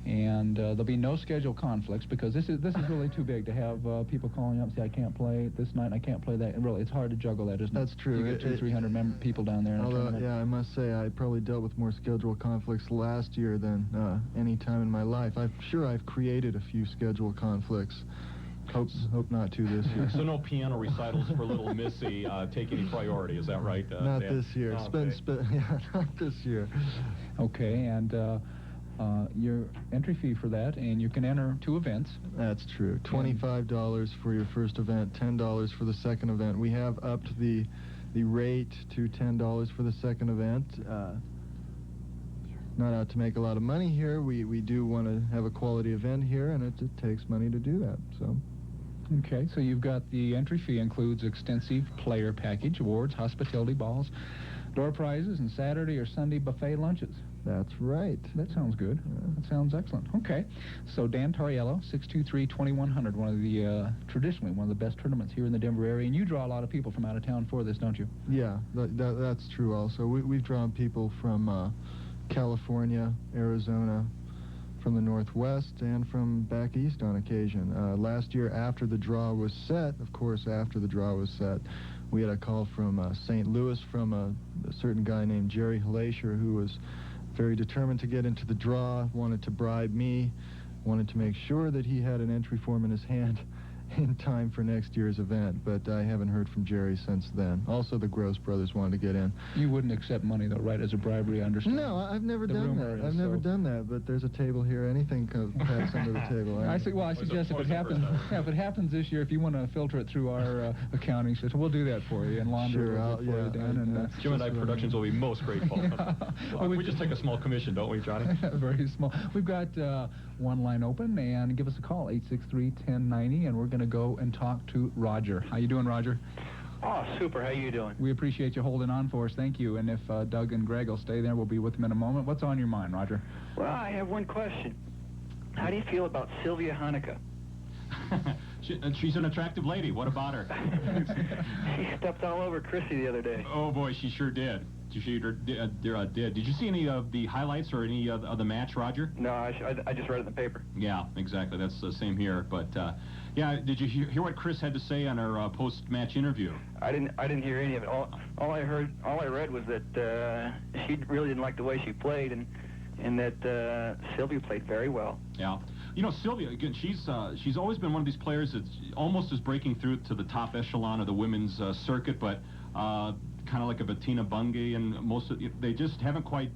And there'll be no schedule conflicts because this is really too big to have people calling up and say, I can't play this night and I can't play that. And really, it's hard to juggle that, isn't it? That's true. You get 200-300 people down there. Although, yeah, I must say I probably dealt with more schedule conflicts last year than any time in my life. I'm sure I've created a few schedule conflicts. Hope not to this year. So no piano recitals for little Missy taking priority, is that right? Not Dan? this year. Yeah, not this year. Okay, and your entry fee for that, and you can enter 2 events. That's true. $25 for your first event, $10 for the second event. We have upped the rate to $10 for the second event. Not out to make a lot of money here. We do want to have a quality event here, and it takes money to do that. So. Okay, so you've got the entry fee includes extensive player package, awards, hospitality balls, door prizes, and Saturday or Sunday buffet lunches. That's right. That sounds good. Yeah. That sounds excellent. Okay, so Dan Tauriello, 623-2100, traditionally one of the best tournaments here in the Denver area, and you draw a lot of people from out of town for this, don't you? Yeah, that's true also. We've drawn people from California, Arizona, from the Northwest, and from back east on occasion. Last year, after the draw was set, we had a call from St. Louis from a certain guy named Jerry Halatier, who was very determined to get into the draw, wanted to bribe me, wanted to make sure that he had an entry form in his hand, in time for next year's event, but I haven't heard from Jerry since then. Also, the Gross brothers wanted to get in. You wouldn't accept money, though, right, as a bribery, I understand? No, I've never done that. I've never done that, but there's a table here. Anything can pass under the table. I suggest if it happens this year, if you want to filter it through our accounting system, we'll do that for you and launder it for you, Dan. Jim and I Productions will be most grateful. We just take a small commission, don't we, Johnny? Very small. We've got one line open, and give us a call, 863-1090, and we're going to go and talk to Roger. How you doing, Roger? Oh, super. How you doing? We appreciate you holding on for us. Thank you. And if Doug and Greg will stay there, we'll be with them in a moment. What's on your mind, Roger? Well, I have one question. How do you feel about Sylvia Hanukkah? She's an attractive lady. What about her? She stepped all over Chrissy the other day. Oh, boy, she sure did. She sure did. Did you see any of the highlights or any of the match, Roger? No, I just read it in the paper. Yeah, exactly. That's the same here. But, yeah, did you hear what Chris had to say on her post-match interview? I didn't hear any of it. All I read was that she really didn't like the way she played, and that Sylvia played very well. Yeah. You know, Sylvia, again, she's always been one of these players that almost is breaking through to the top echelon of the women's circuit, but kind of like a Bettina Bungay, and they just haven't quite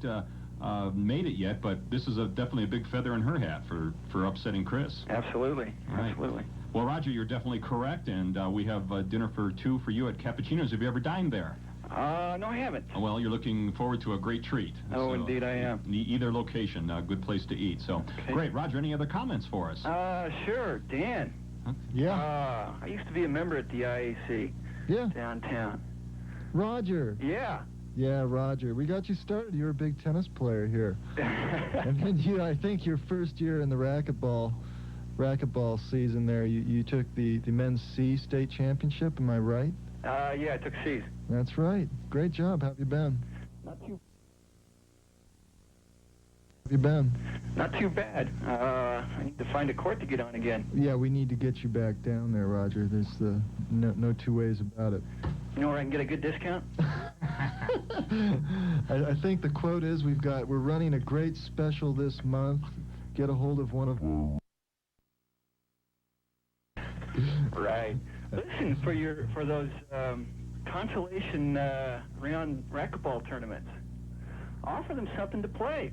made it yet, but this is definitely a big feather in her hat for upsetting Chris. Absolutely. Right. Absolutely. Well, Roger, you're definitely correct, and we have dinner for two for you at Cappuccino's. Have you ever dined there? No, I haven't. Well, you're looking forward to a great treat. Oh, so, indeed I am. Either location, a good place to eat. So, okay. Great. Roger, any other comments for us? Sure. Dan. Huh? Yeah. I used to be a member at the IAC. Yeah. Downtown. Roger. Yeah. Yeah, Roger. We got you started. You're a big tennis player here. And then I think your first year in the racquetball season there, you took the men's C state championship. Am I right? Yeah, I took C's. That's right. Great job. How have you been? Not too. How have you been? Not too bad. I need to find a court to get on again. Yeah, we need to get you back down there, Roger. There's no two ways about it. You know where I can get a good discount? I think the quote is we're running a great special this month. Get a hold of one of. Right. Listen, for those consolation round racquetball tournaments, offer them something to play.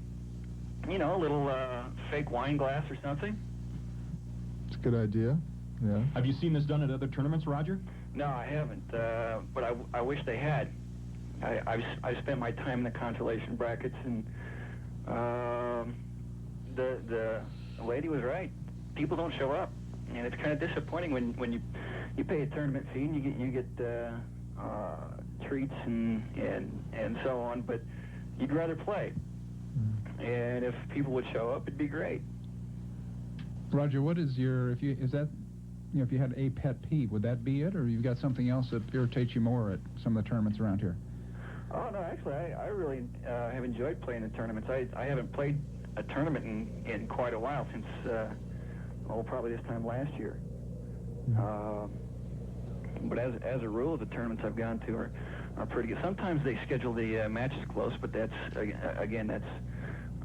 You know, a little fake wine glass or something. It's a good idea. Yeah. Have you seen this done at other tournaments, Roger? No, I haven't. But I wish they had. I've spent my time in the consolation brackets, and the lady was right. People don't show up, and it's kind of disappointing when you pay a tournament fee and you get treats and so on, but you'd rather play. And if people would show up, it'd be great. Roger, what is if you had a pet peeve, would that be it, or you've got something else that irritates you more at some of the tournaments around here? Oh no, actually, I really have enjoyed playing in tournaments. I haven't played a tournament in quite a while, since probably this time last year. But as a rule, the tournaments I've gone to are pretty good. Sometimes they schedule the matches close, but that's that's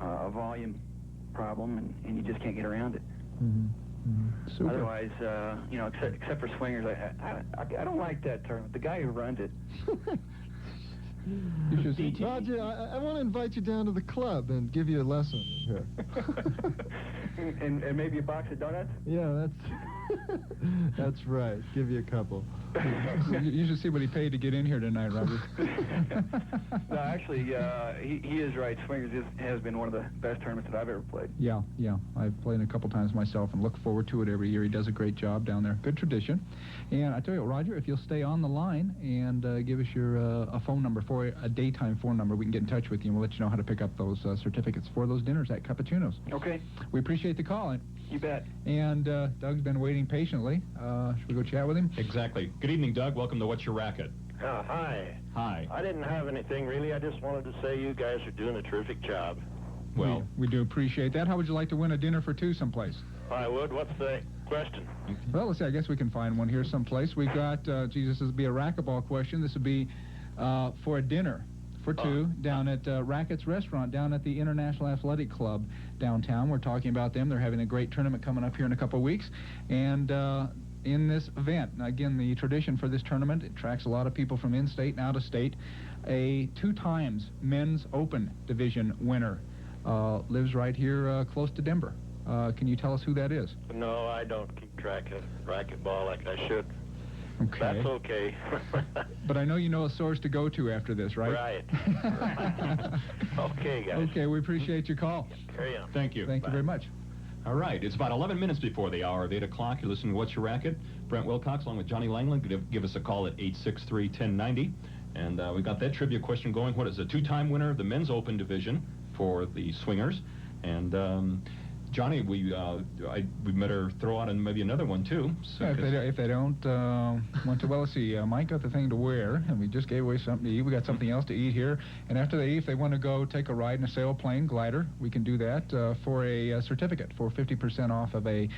a volume problem, and you just can't get around it. Super. Otherwise, except for swingers, I don't like that tournament. The guy who runs it. You should see. Roger, I want to invite you down to the club and give you a lesson here. and maybe a box of donuts? Yeah, that's right. Give you a couple. You should see what he paid to get in here tonight, Roger. No, actually, he is right. Swingers has been one of the best tournaments that I've ever played. Yeah. I've played a couple times myself and look forward to it every year. He does a great job down there. Good tradition. And I tell you what, Roger, if you'll stay on the line and give us your a phone number, for a daytime phone number, we can get in touch with you and we'll let you know how to pick up those certificates for those dinners at Cappuccino's. Okay. We appreciate the call. You bet. And Doug's been waiting patiently. Should we go chat with him? Exactly. Good evening, Doug. Welcome to What's Your Racket? Hi. Hi. I didn't have anything, really. I just wanted to say you guys are doing a terrific job. Well, we do appreciate that. How would you like to win a dinner for two someplace? I would. What's the question? Well, let's see. I guess we can find one here someplace. We've got, this would be a racquetball question. This would be for a dinner for two down at Racket's Restaurant down at the International Athletic Club downtown. We're talking about them. They're having a great tournament coming up here in a couple of weeks. And in this event. Now, again, the tradition for this tournament, it attracts a lot of people from in-state and out-of-state. A 2 times men's open division winner lives right here close to Denver. Can you tell us who that is? No, I don't keep track of racquetball like I should. Okay. That's okay. But I know you know a source to go to after this, right? Right. Okay, guys. Okay, we appreciate your call. Carry on. Thank you. Thank you very much. All right, it's about 11 minutes before the hour of 8 o'clock. You're listening to What's Your Racket? Brent Wilcox along with Johnny Langley. Give us a call at 863-1090. And we got that trivia question going. What is a 2-time winner of the men's open division for the swingers? And Johnny, we better throw out maybe another one, too. So Yeah, if they don't want to, well, let's see, Mike got the thing to wear, and we just gave away something to eat. We got something else to eat here. And after they eat, if they want to go take a ride in a sailplane glider, we can do that for a certificate for 50% off of a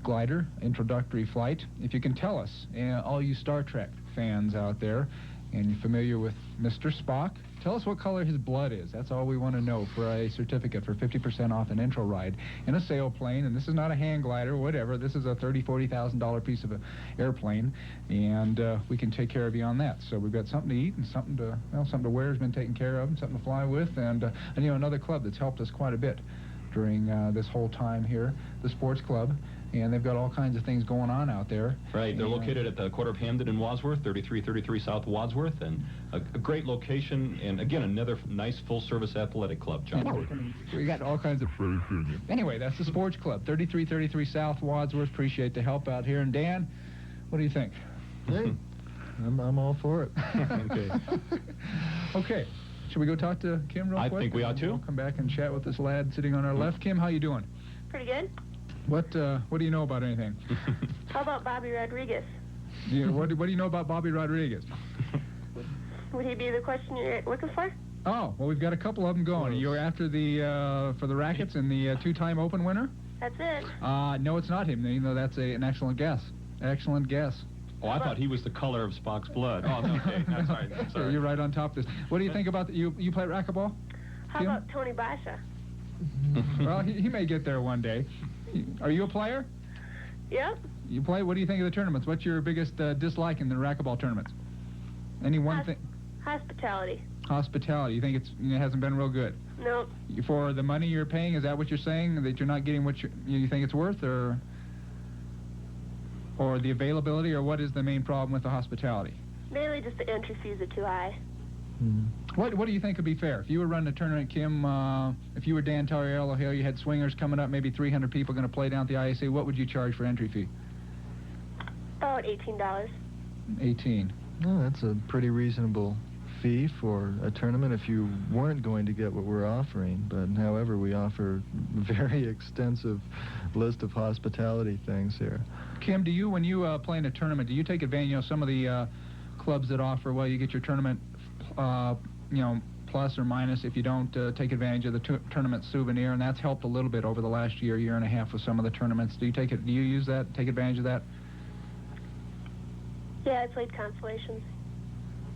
glider introductory flight. If you can tell us, all you Star Trek fans out there, and you're familiar with Mr. Spock, tell us what color his blood is. That's all we want to know for a certificate for 50% off an intro ride in a sailplane. And this is not a hang glider or whatever. This is a $30,000, $40,000 piece of an airplane, and we can take care of you on that. So we've got something to eat and something to wear has been taken care of, and something to fly with, and another club that's helped us quite a bit during this whole time here, the Sports Club. And they've got all kinds of things going on out there. Right, they're located at the corner of Hamden and Wadsworth, 3333 South Wadsworth, and a great location, and again, another nice full-service athletic club, John. We got all kinds of... Anyway, that's the Sports Club, 3333 South Wadsworth. Appreciate the help out here. And Dan, what do you think? Hey, I'm all for it. Okay. Okay. Should we go talk to Kim real quick? I think we ought to. We'll come back and chat with this lad sitting on our left. Kim, how you doing? Pretty good. What do you know about anything? How about Bobby Rodriguez? Yeah, what do you know about Bobby Rodriguez? Would he be the question you're looking for? Oh, well, we've got a couple of them going. You're after the for the rackets and the 2-time open winner? That's it. No, it's not him. You know, that's an excellent guess. Excellent guess. Oh, I thought he was the color of Spock's blood. Oh, no, okay. I'm sorry. Yeah, you're right on top of this. What do you think about you play racquetball? How about Tony Basha? Well, he may get there one day. Are you a player? Yep. You play? What do you think of the tournaments? What's your biggest dislike in the racquetball tournaments? Any one thing? Hospitality. Hospitality. You think it hasn't been real good? No. For the money you're paying, is that what you're saying? That you're not getting what you think it's worth, or the availability, or what is the main problem with the hospitality? Mainly just the entry fees are too high. What do you think would be fair? If you were running a tournament, Kim, if you were Dan Tauriello here, you had swingers coming up, maybe 300 people going to play down at the IAC, what would you charge for entry fee? About $18. 18. Well, that's a pretty reasonable fee for a tournament if you weren't going to get what we're offering. But, however, we offer a very extensive list of hospitality things here. Kim, do you, when you play in a tournament, do you take advantage, some of the clubs that offer, well, you get your tournament plus or minus if you don't take advantage of the tournament souvenir, and that's helped a little bit over the last year and a half with some of the tournaments. Do you use that, take advantage of that? Yeah, I played consolations.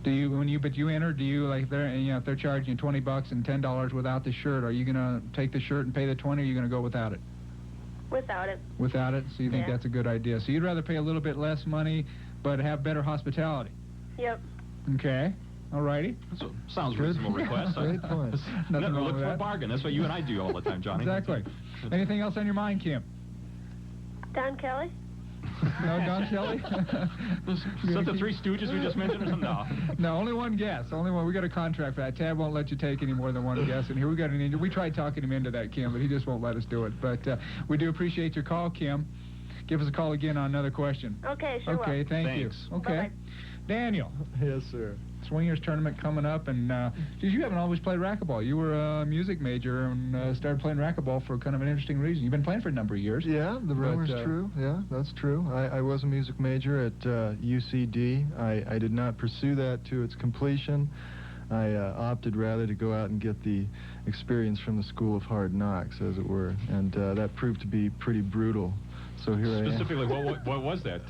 Do you, but you enter, do you, like, if they're charging you $20 and $10 without the shirt, are you going to take the shirt and pay the 20, or are you going to go without it? Without it. Without it? So you think that's a good idea. So you'd rather pay a little bit less money, but have better hospitality? Yep. Okay. All righty. Sounds reasonable request. Great point. Nothing wrong look with for a that. bargain. That's what you and I do all the time, Johnny. Exactly. Anything else on your mind, Kim? Don Kelly? No, Don Kelly? Is that the Three Stooges we just mentioned or something? No. No, only one guess. Only one. We got a contract for that. Tab won't let you take any more than one guess. And here we got an injury. We tried talking him into that, Kim, but he just won't let us do it. But we do appreciate your call, Kim. Give us a call again on another question. Okay, sure. Okay, thank you. Okay. Bye-bye. Daniel. Yes, sir. Swingers tournament coming up, and geez, you haven't always played racquetball. You were a music major and started playing racquetball for kind of an interesting reason. You've been playing for a number of years. Yeah, the rumor's true. Yeah, that's true. I was a music major at UCD. I did not pursue that to its completion. I opted rather to go out and get the experience from the School of Hard Knocks, as it were, and that proved to be pretty brutal. so here I am. Specifically, what was that?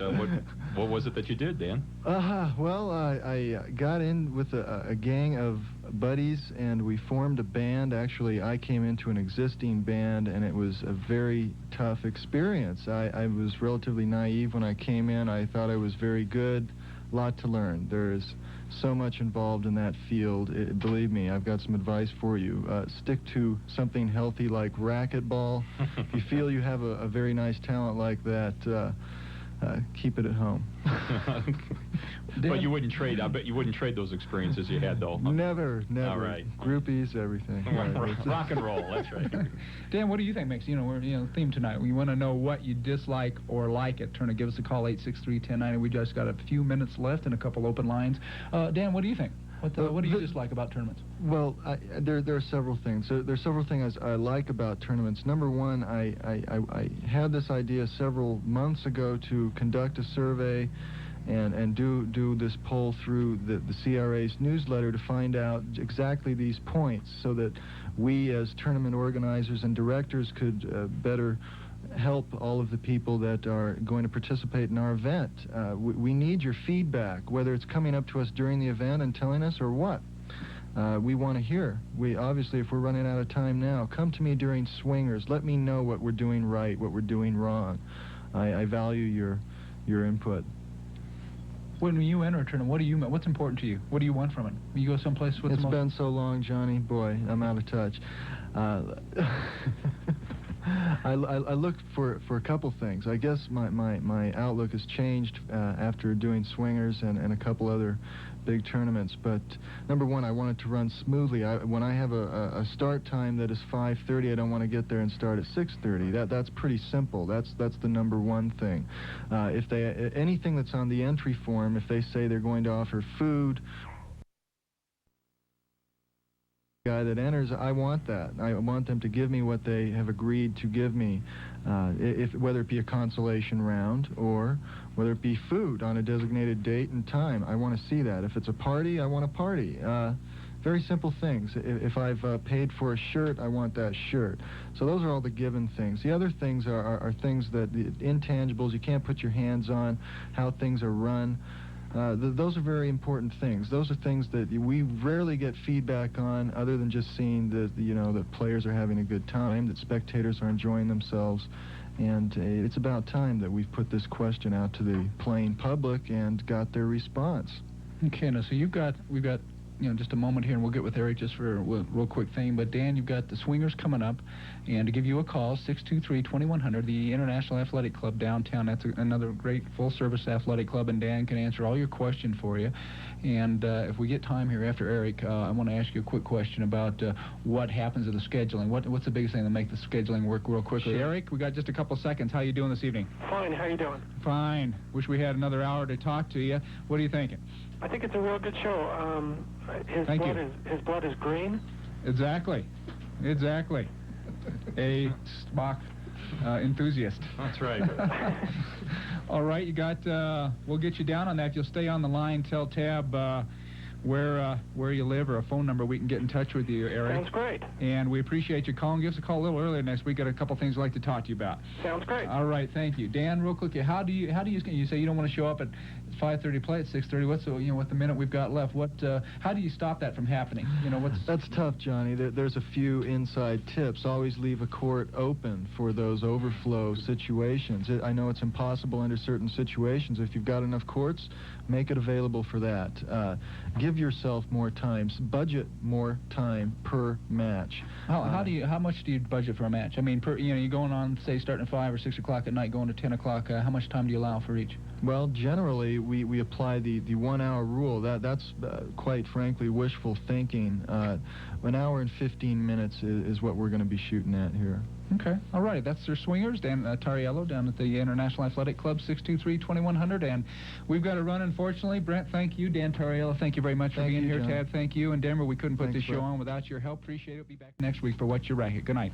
What was it that you did, Dan? Well, I got in with a gang of buddies, and we formed a band. Actually, I came into an existing band, and it was a very tough experience. I was relatively naive when I came in. I thought I was very good. A lot to learn. There's so much involved in that field. Believe me, I've got some advice for you. Stick to something healthy like racquetball. If you feel you have a very nice talent like that, keep it at home. But you wouldn't trade. I bet you wouldn't trade those experiences you had, though. Never. All right. Groupies, everything. Right. Rock and roll. That's right. Dan, what do you think makes we're theme tonight? We want to know what you dislike or like at Turner. Give us a call 863-1090. We just got a few minutes left and a couple open lines. Dan, what do you think? What do you dislike about tournaments? Well, there are several things. There's several things I like about tournaments. Number one, I had this idea several months ago to conduct a survey and do this poll through the CRA's newsletter to find out exactly these points so that we as tournament organizers and directors could better help all of the people that are going to participate in our event. We need your feedback, whether it's coming up to us during the event and telling us or what. We want to hear. Obviously, if we're running out of time now, come to me during swingers. Let me know what we're doing right, what we're doing wrong. I value your input. When you enter a tournament, what's important to you? What do you want from it? You go someplace with It's been so long, Johnny. Boy, I'm out of touch. I look for a couple things. I guess my outlook has changed after doing swingers and a couple other big tournaments. But number one, I want it to run smoothly. When I have a start time that is 5:30, I don't want to get there and start at 6:30. That's pretty simple. That's the number one thing. If anything that's on the entry form, if they say they're going to offer food, guy that enters, I want that. I want them to give me what they have agreed to give me, whether it be a consolation round or whether it be food on a designated date and time. I want to see that. If it's a party, I want a party. Very simple things. If I've paid for a shirt, I want that shirt. So those are all the given things. The other things are things that, the intangibles, you can't put your hands on, how things are run. Those are very important things. Those are things that we rarely get feedback on, other than just seeing that players are having a good time, that spectators are enjoying themselves, and it's about time that we've put this question out to the playing public and got their response. Okay, now so we've got just a moment here, and we'll get with Eric just for a real quick thing. But Dan, you've got the swingers coming up, and to give you a call, 623-2100, the International Athletic Club downtown. That's another great full-service athletic club, and Dan can answer all your questions for you. And if we get time here after Eric, I want to ask you a quick question about what happens to the scheduling. What's the biggest thing to make the scheduling work real quickly? Sure. Eric, we got just a couple seconds. How you doing this evening? Fine. How you doing? Fine. Wish we had another hour to talk to you. What are you thinking? I think it's a real good show. His blood is green. Exactly. A Spock enthusiast. That's right. All right, you got. We'll get you down on that. If you'll stay on the line, tell Tab where you live or a phone number, we can get in touch with you, Eric. Sounds great. And we appreciate you calling. Give us a call a little earlier next week. Got a couple things we'd like to talk to you about. Sounds great. All right, thank you, Dan. Real quick, how do you say you don't want to show up at 5:30, play at 6:30? With the minute we've got left, how do you stop that from happening? That's tough, Johnny. There's a few inside tips. Always leave a court open for those overflow situations. I know it's impossible under certain situations. If you've got enough courts, make it available for that. Give yourself more time. Budget more time per match. How much do you budget for a match? I mean, you're going on, say, starting at 5 or 6 o'clock at night, going to 10 o'clock. How much time do you allow for each? Well, generally, we apply the 1 hour rule. That's quite frankly wishful thinking. 1 hour and 15 minutes is what we're going to be shooting at here. Okay. All right. That's their swingers, Dan Tauriello, down at the International Athletic Club, 623-2100. And we've got to run, unfortunately. Brent, thank you. Dan Tauriello, thank you very much for being here. John. Tad, thank you. And Denver, we couldn't put this show on without your help. Appreciate it. We'll be back next week for What's Your Racket. Good night.